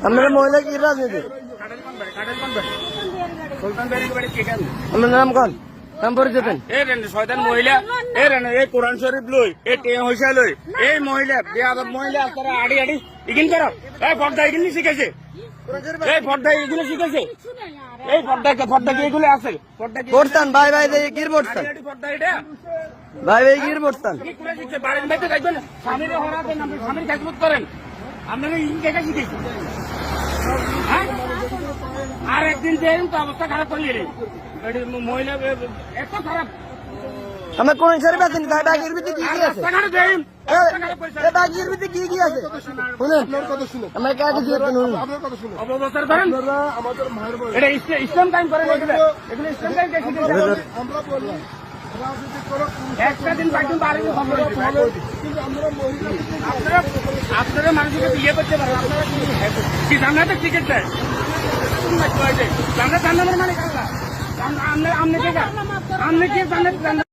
আমরা মহিলা কি রাজনীতি আপনার নাম কন নাম পরিচয় দেন। শয়তান মহিলা এই কোরআন শরীফ লই এই টেয়া হইসা লই এই মহিলা বেয়াদব মহিলা আপনারা আড়ি আড়ি ইগিন করো এই পর্দা ইগিন শিখেছে এই পর্দা এগুলো শিখেছে এই পর্দা কি এগুলো আছে পর্দা কি পড়তান ভাই ভাই গির পড়তান পর্দা এটা ভাই ভাই গির পড়তান কি করে শিখছে বাড়ির বাইতে যাইবেন স্বামীর হরাবেন আপনি স্বামীর খেজমত করেন আপনারা ইন জায়গা শিখেছি আর একদিন দেন তো অবস্থা খারাপ করলি মহিলা এত খারাপ আমার কোন শরীফ আছেন বাগির ভিতরে কি কি আছে বাগির ভিতরে কি কি আছে শুনেন আমার কাছে দিয়ে শুনুন অবসর করেন এটা ইসলাম টাইম করেন এগুলো ইসলাম টাইম শিখেছে আমরা বলি একটা দিন বাইরে আপনারা মানুষকে বিয়ে করতে পারেন আপনারা কি জানা তো টিকিট দেয় জানা জানানোর মানে কারা আপনি কি জানেন